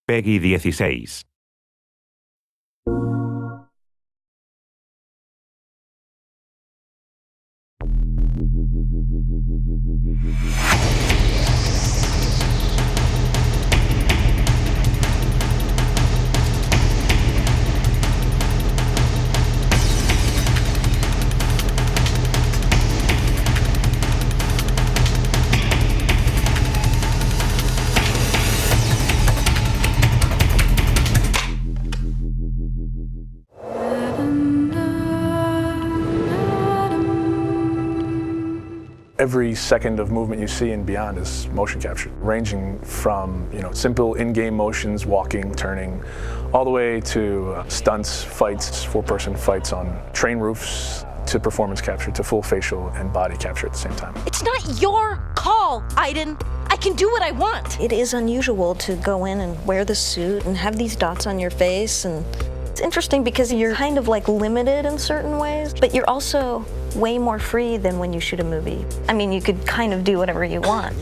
Peggy 16. Every second of movement you see and beyond is motion capture, ranging from simple in-game motions, walking, turning, all the way to stunts, fights, four-person fights on train roofs, to performance capture, to full facial and body capture at the same time. It's not your call, Aiden. I can do what I want. It is unusual to go in and wear the suit and have these dots on your face, and it's interesting because you're kind of like limited in certain ways, but you're also way more free than when you shoot a movie. I mean, you could kind of do whatever you want.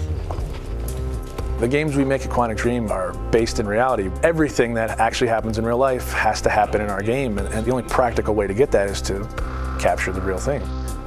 The games we make at Quantic Dream are based in reality. Everything that actually happens in real life has to happen in our game, and the only practical way to get that is to capture the real thing.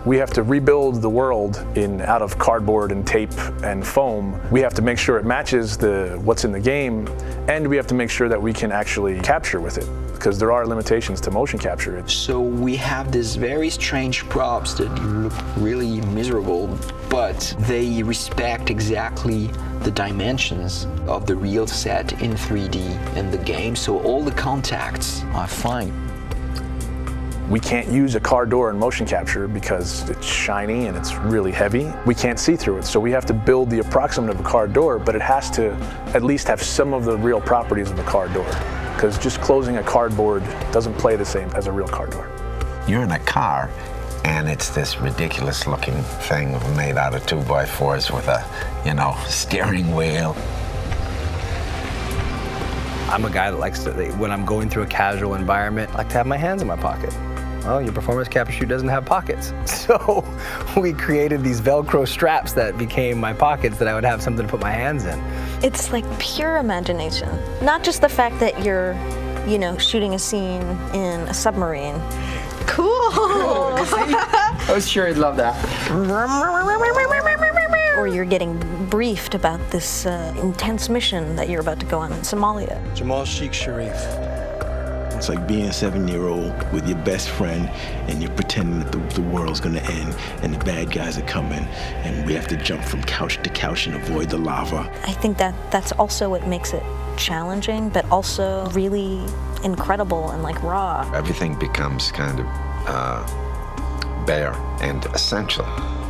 We have to rebuild the world out of cardboard and tape and foam. We have to make sure it matches what's in the game, and we have to make sure that we can actually capture with it, because there are limitations to motion capture. So we have these very strange props that look really miserable, but they respect exactly the dimensions of the real set in 3D in the game, so all the contacts are fine. We can't use a car door in motion capture because it's shiny and it's really heavy. We can't see through it, so we have to build the approximate of a car door, but it has to at least have some of the real properties of a car door, because just closing a cardboard doesn't play the same as a real car door. You're in a car, and it's this ridiculous looking thing made out of 2x4s with a, steering wheel. I'm a guy that likes to, when I'm going through a casual environment, I like to have my hands in my pocket. Well, your performance capture shoot doesn't have pockets. So we created these Velcro straps that became my pockets that I would have something to put my hands in. It's like pure imagination. Not just the fact that you're, shooting a scene in a submarine. Cool. I was sure you'd love that. Or you're getting briefed about this intense mission that you're about to go on in Somalia. Jamal Sheikh Sharif. It's like being a 7-year-old with your best friend and you're pretending that the world's gonna end and the bad guys are coming and we have to jump from couch to couch and avoid the lava. I think that's also what makes it challenging, but also really incredible and raw. Everything becomes kind of bare and essential,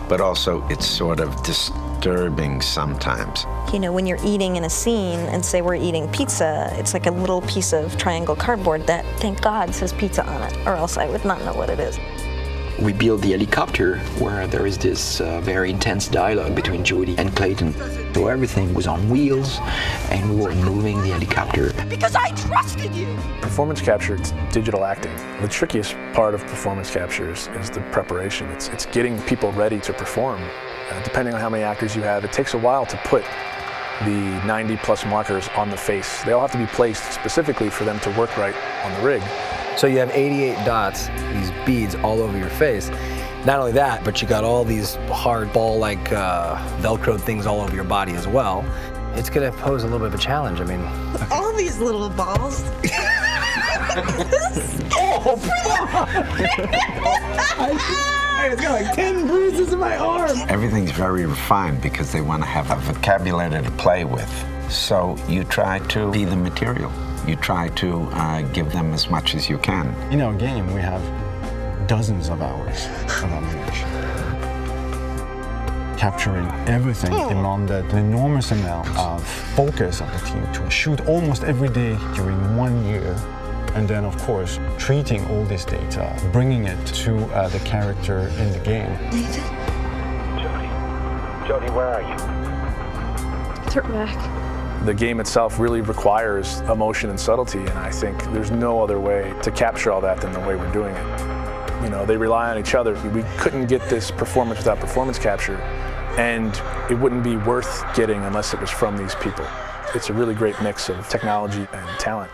but also it's sort of disturbing sometimes. When you're eating in a scene and say we're eating pizza, it's like a little piece of triangle cardboard that, thank God, says pizza on it, or else I would not know what it is. We built the helicopter where there is this very intense dialogue between Jody and Clayton. So everything was on wheels and we were moving the helicopter. Because I trusted you! Performance capture, it's digital acting. The trickiest part of performance capture is the preparation. It's getting people ready to perform. Depending on how many actors you have, it takes a while to put the 90+ markers on the face. They all have to be placed specifically for them to work right on the rig. So you have 88 dots, these beads all over your face. Not only that, but you got all these hard ball-like Velcro things all over your body as well. It's gonna pose a little bit of a challenge, I mean. All these little balls. Oh, it's got 10 bruises in my arm. Everything's very refined because they want to have a vocabulary to play with. So you try to be the material. You try to give them as much as you can. In our game, we have dozens of hours of ammunition. Capturing everything demanded an enormous amount of focus of the team to shoot almost every day during 1 year. And then, of course, treating all this data, bringing it to the character in the game. Nathan? Jody, where are you? Turn back. The game itself really requires emotion and subtlety, and I think there's no other way to capture all that than the way we're doing it. They rely on each other. We couldn't get this performance without performance capture, and it wouldn't be worth getting unless it was from these people. It's a really great mix of technology and talent.